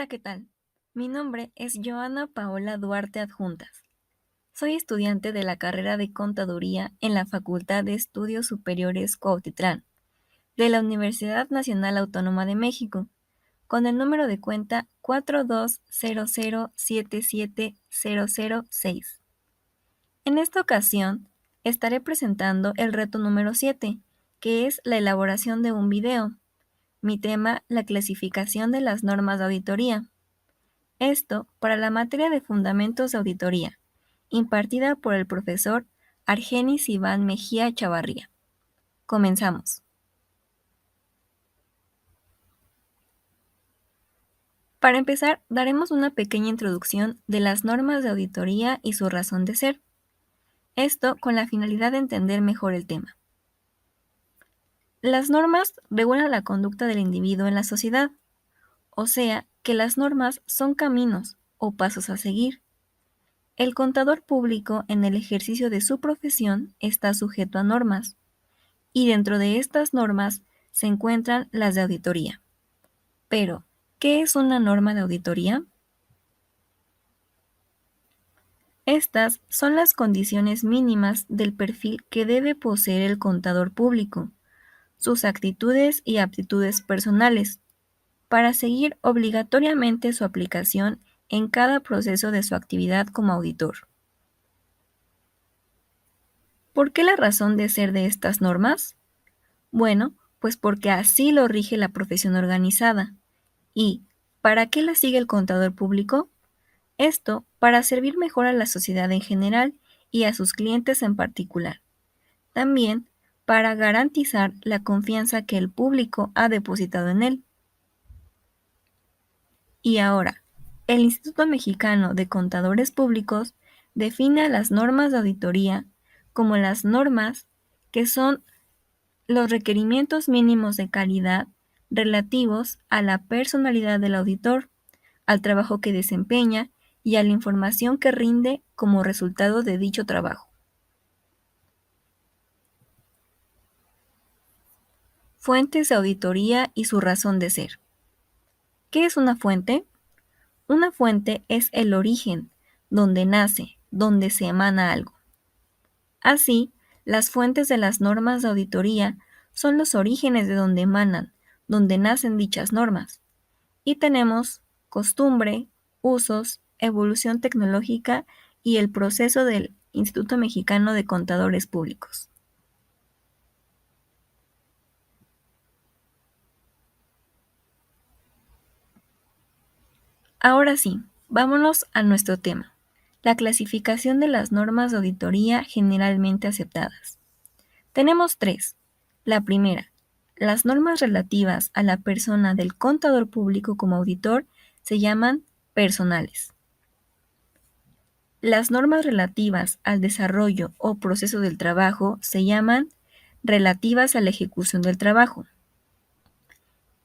Hola, ¿qué tal? Mi nombre es Joana Paola Duarte Adjuntas. Soy estudiante de la carrera de Contaduría en la Facultad de Estudios Superiores Cuautitlán, de la Universidad Nacional Autónoma de México, con el número de cuenta 4200770006. En esta ocasión, estaré presentando el reto número 7, que es la elaboración de un video. Mi tema, la clasificación de las normas de auditoría. Esto para la materia de Fundamentos de Auditoría, impartida por el profesor Argenis Iván Mejía Chavarría. Comenzamos. Para empezar, daremos una pequeña introducción de las normas de auditoría y su razón de ser. Esto con la finalidad de entender mejor el tema. Las normas regulan la conducta del individuo en la sociedad, o sea, que las normas son caminos o pasos a seguir. El contador público en el ejercicio de su profesión está sujeto a normas, y dentro de estas normas se encuentran las de auditoría. Pero, ¿qué es una norma de auditoría? Estas son las condiciones mínimas del perfil que debe poseer el contador público, sus actitudes y aptitudes personales, para seguir obligatoriamente su aplicación en cada proceso de su actividad como auditor. ¿Por qué la razón de ser de estas normas? Bueno, pues porque así lo rige la profesión organizada. ¿Y para qué la sigue el contador público? Esto para servir mejor a la sociedad en general y a sus clientes en particular. También para garantizar la confianza que el público ha depositado en él. Y ahora, el Instituto Mexicano de Contadores Públicos define a las normas de auditoría como las normas que son los requerimientos mínimos de calidad relativos a la personalidad del auditor, al trabajo que desempeña y a la información que rinde como resultado de dicho trabajo. Fuentes de auditoría y su razón de ser. ¿Qué es una fuente? Una fuente es el origen, donde nace, donde se emana algo. Así, las fuentes de las normas de auditoría son los orígenes de donde emanan, donde nacen dichas normas. Y tenemos costumbre, usos, evolución tecnológica y el proceso del Instituto Mexicano de Contadores Públicos. Ahora sí, vámonos a nuestro tema, la clasificación de las normas de auditoría generalmente aceptadas. Tenemos tres. La primera, las normas relativas a la persona del contador público como auditor se llaman personales. Las normas relativas al desarrollo o proceso del trabajo se llaman relativas a la ejecución del trabajo.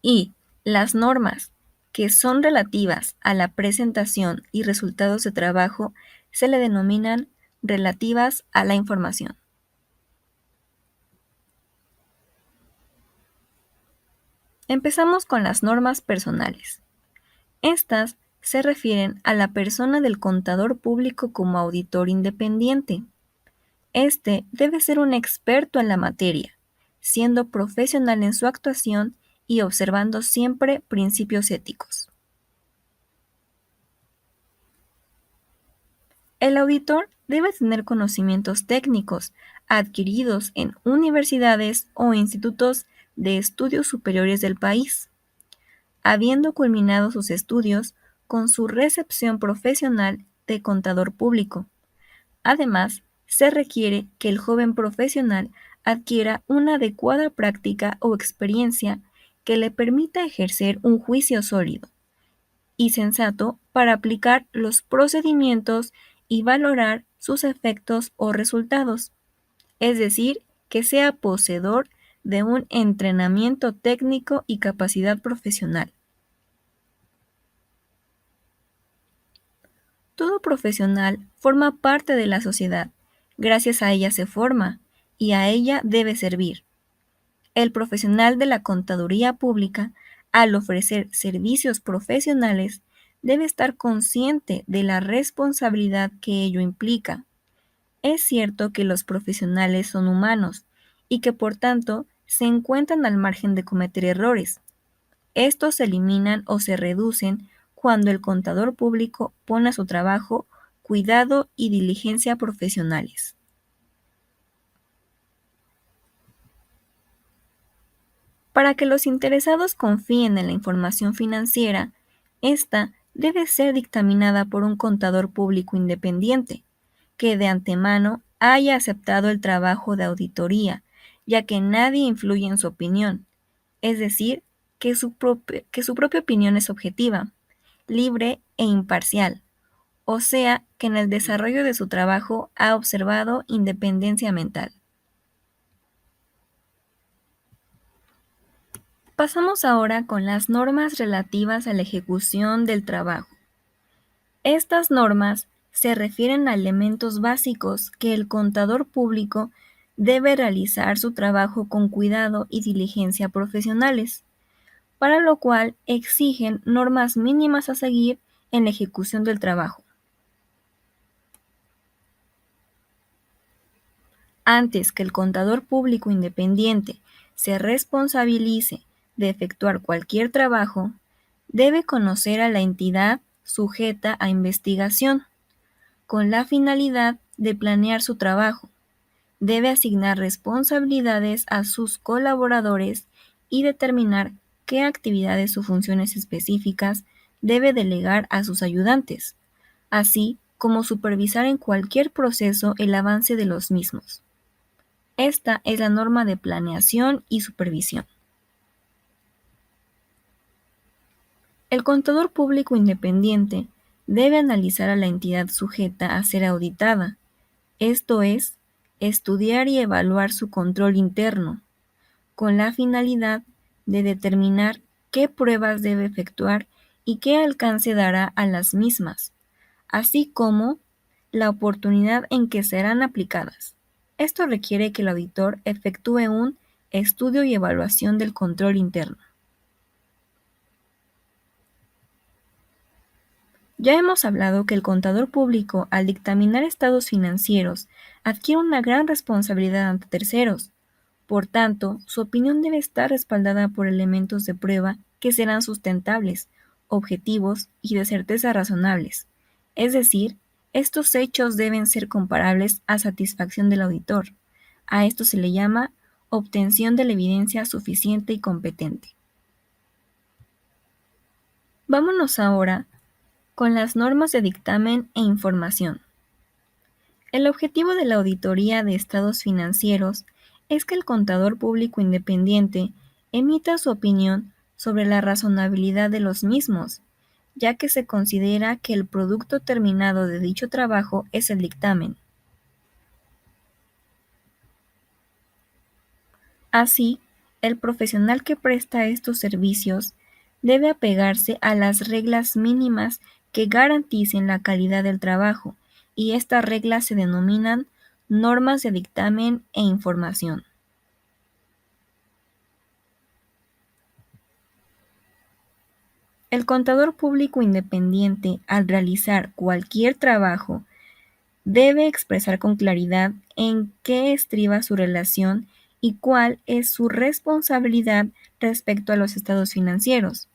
Y las normas que son relativas a la presentación y resultados de trabajo se le denominan relativas a la información. Empezamos con las normas personales. Estas se refieren a la persona del contador público como auditor independiente. Este debe ser un experto en la materia, siendo profesional en su actuación y observando siempre principios éticos. El auditor debe tener conocimientos técnicos adquiridos en universidades o institutos de estudios superiores del país, habiendo culminado sus estudios con su recepción profesional de contador público. Además, se requiere que el joven profesional adquiera una adecuada práctica o experiencia que le permita ejercer un juicio sólido y sensato para aplicar los procedimientos y valorar sus efectos o resultados, es decir, que sea poseedor de un entrenamiento técnico y capacidad profesional. Todo profesional forma parte de la sociedad, gracias a ella se forma y a ella debe servir. El profesional de la contaduría pública Al ofrecer servicios profesionales, debe estar consciente de la responsabilidad que ello implica. Es cierto que los profesionales son humanos y que por tanto se encuentran al margen de cometer errores. Estos se eliminan o se reducen cuando el contador público pone a su trabajo cuidado y diligencia profesionales. Para que los interesados confíen en la información financiera, esta debe ser dictaminada por un contador público independiente, que de antemano haya aceptado el trabajo de auditoría, ya que nadie influye en su opinión, es decir, que su propia opinión es objetiva, libre e imparcial, o sea, que en el desarrollo de su trabajo ha observado independencia mental. Pasamos ahora con las normas relativas a la ejecución del trabajo. Estas normas se refieren a elementos básicos que el contador público debe realizar su trabajo con cuidado y diligencia profesionales, para lo cual exigen normas mínimas a seguir en la ejecución del trabajo. Antes que el contador público independiente se responsabilice de efectuar cualquier trabajo, debe conocer a la entidad sujeta a investigación, con la finalidad de planear su trabajo. Debe asignar responsabilidades a sus colaboradores y determinar qué actividades o funciones específicas debe delegar a sus ayudantes, así como supervisar en cualquier proceso el avance de los mismos. Esta es la norma de planeación y supervisión. El contador público independiente debe analizar a la entidad sujeta a ser auditada, esto es, estudiar y evaluar su control interno, con la finalidad de determinar qué pruebas debe efectuar y qué alcance dará a las mismas, así como la oportunidad en que serán aplicadas. Esto requiere que el auditor efectúe un estudio y evaluación del control interno. Ya hemos hablado que el contador público, al dictaminar estados financieros, adquiere una gran responsabilidad ante terceros. Por tanto, su opinión debe estar respaldada por elementos de prueba que serán sustentables, objetivos y de certeza razonables. Es decir, estos hechos deben ser comparables a satisfacción del auditor. A esto se le llama obtención de la evidencia suficiente y competente. Vámonos ahora con las normas de dictamen e información. El objetivo de la auditoría de estados financieros es que el contador público independiente emita su opinión sobre la razonabilidad de los mismos, ya que se considera que el producto terminado de dicho trabajo es el dictamen. Así, el profesional que presta estos servicios debe apegarse a las reglas mínimas que garanticen la calidad del trabajo, y estas reglas se denominan normas de dictamen e información. El contador público independiente, al realizar cualquier trabajo, debe expresar con claridad en qué estriba su relación y cuál es su responsabilidad respecto a los estados financieros.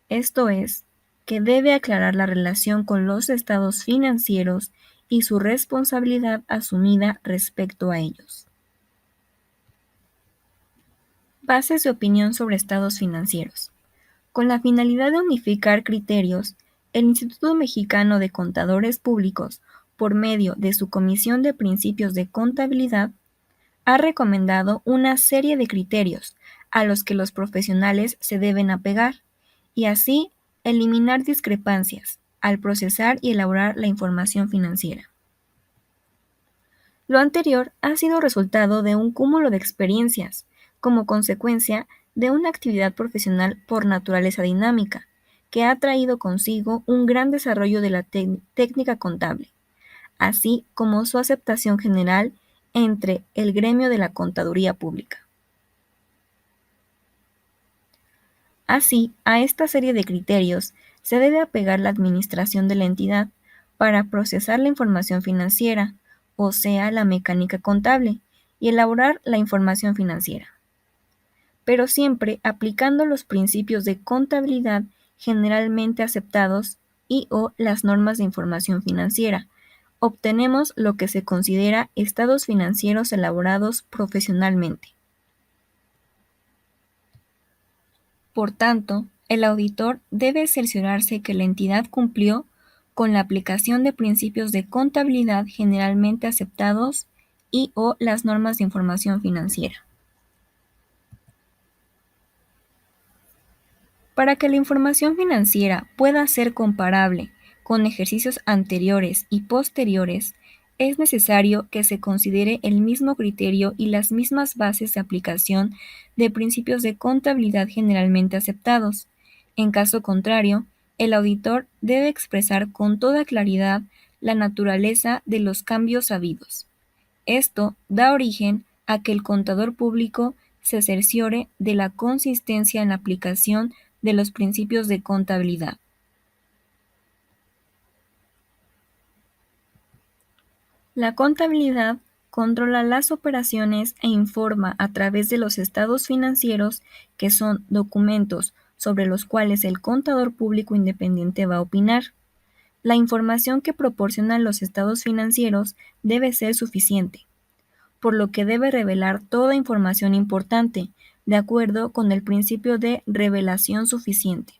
Esto es, que debe aclarar la relación con los estados financieros y su responsabilidad asumida respecto a ellos. Bases de opinión sobre estados financieros. Con la finalidad de unificar criterios, el Instituto Mexicano de Contadores Públicos, por medio de su Comisión de Principios de Contabilidad, ha recomendado una serie de criterios a los que los profesionales se deben apegar, y así eliminar discrepancias al procesar y elaborar la información financiera. Lo anterior ha sido resultado de un cúmulo de experiencias, como consecuencia de una actividad profesional por naturaleza dinámica, que ha traído consigo un gran desarrollo de la técnica contable, así como su aceptación general entre el gremio de la contaduría pública. Así, a esta serie de criterios se debe apegar la administración de la entidad para procesar la información financiera, o sea, la mecánica contable, y elaborar la información financiera, pero siempre aplicando los principios de contabilidad generalmente aceptados y o las normas de información financiera. Obtenemos lo que se considera estados financieros elaborados profesionalmente. Por tanto, el auditor debe cerciorarse que la entidad cumplió con la aplicación de principios de contabilidad generalmente aceptados y o las normas de información financiera. Para que la información financiera pueda ser comparable con ejercicios anteriores y posteriores, es necesario que se considere el mismo criterio y las mismas bases de aplicación de principios de contabilidad generalmente aceptados. En caso contrario, el auditor debe expresar con toda claridad la naturaleza de los cambios habidos. Esto da origen a que el contador público se cerciore de la consistencia en la aplicación de los principios de contabilidad. La contabilidad controla las operaciones e informa a través de los estados financieros, que son documentos sobre los cuales el contador público independiente va a opinar. La información que proporcionan los estados financieros debe ser suficiente, por lo que debe revelar toda información importante, de acuerdo con el principio de revelación suficiente.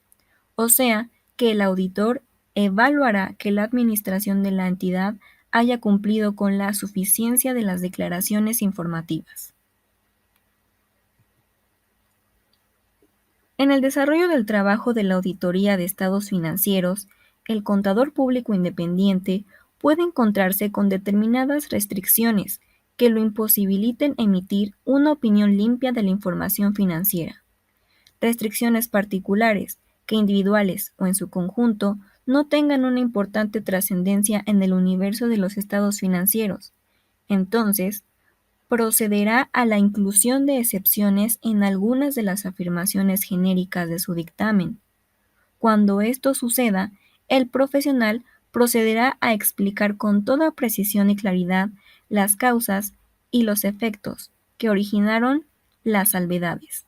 O sea, que el auditor evaluará que la administración de la entidad haya cumplido con la suficiencia de las declaraciones informativas. En el desarrollo del trabajo de la auditoría de estados financieros, el contador público independiente puede encontrarse con determinadas restricciones que lo imposibiliten emitir una opinión limpia de la información financiera. Restricciones particulares, que individuales o en su conjunto no tengan una importante trascendencia en el universo de los estados financieros. Entonces, procederá a la inclusión de excepciones en algunas de las afirmaciones genéricas de su dictamen. Cuando esto suceda, el profesional procederá a explicar con toda precisión y claridad las causas y los efectos que originaron las salvedades.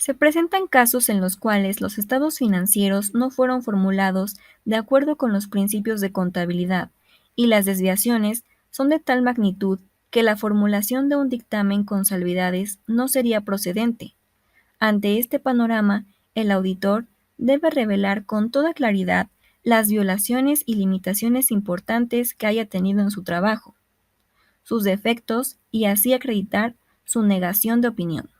Se presentan casos en los cuales los estados financieros no fueron formulados de acuerdo con los principios de contabilidad, y las desviaciones son de tal magnitud que la formulación de un dictamen con salvedades no sería procedente. Ante este panorama, el auditor debe revelar con toda claridad las violaciones y limitaciones importantes que haya tenido en su trabajo, sus defectos, y así acreditar su negación de opinión.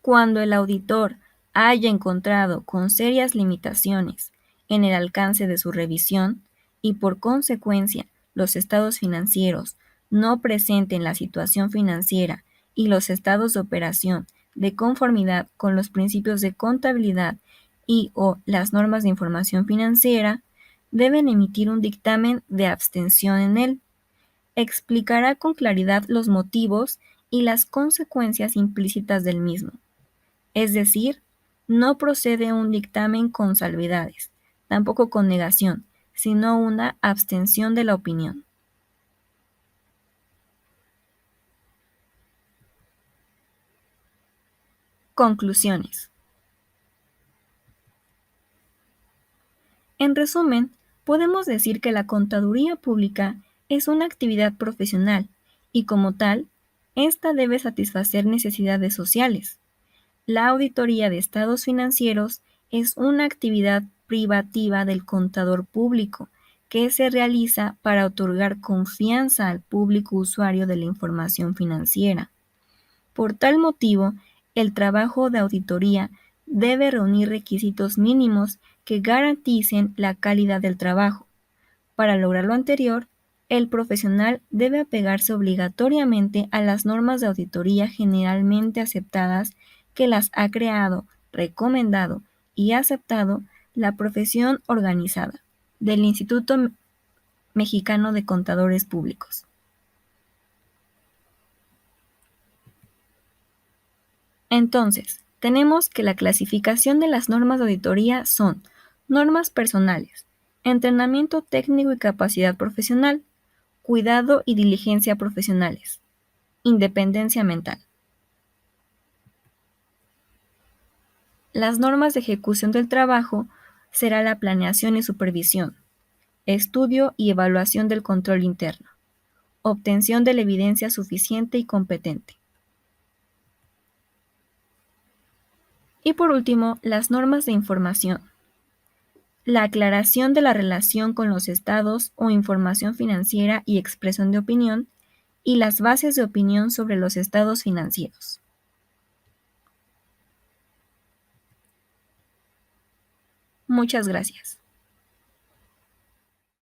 Cuando el auditor haya encontrado con serias limitaciones en el alcance de su revisión, y por consecuencia los estados financieros no presenten la situación financiera y los estados de operación de conformidad con los principios de contabilidad y o las normas de información financiera, deben emitir un dictamen de abstención en él. Explicará con claridad los motivos y las consecuencias implícitas del mismo. Es decir, no procede un dictamen con salvedades, tampoco con negación, sino una abstención de la opinión. Conclusiones. En resumen, podemos decir que la contaduría pública es una actividad profesional y, como tal, ésta debe satisfacer necesidades sociales. La auditoría de estados financieros es una actividad privativa del contador público que se realiza para otorgar confianza al público usuario de la información financiera. Por tal motivo, el trabajo de auditoría debe reunir requisitos mínimos que garanticen la calidad del trabajo. Para lograr lo anterior, el profesional debe apegarse obligatoriamente a las normas de auditoría generalmente aceptadas que las ha creado, recomendado y aceptado la profesión organizada del Instituto Mexicano de Contadores Públicos. Entonces, tenemos que la clasificación de las normas de auditoría son normas personales, entrenamiento técnico y capacidad profesional, cuidado y diligencia profesionales, independencia mental. Las normas de ejecución del trabajo será la planeación y supervisión, estudio y evaluación del control interno, obtención de la evidencia suficiente y competente. Y por último, las normas de información. La aclaración de la relación con los estados o información financiera y expresión de opinión, y las bases de opinión sobre los estados financieros. Muchas gracias.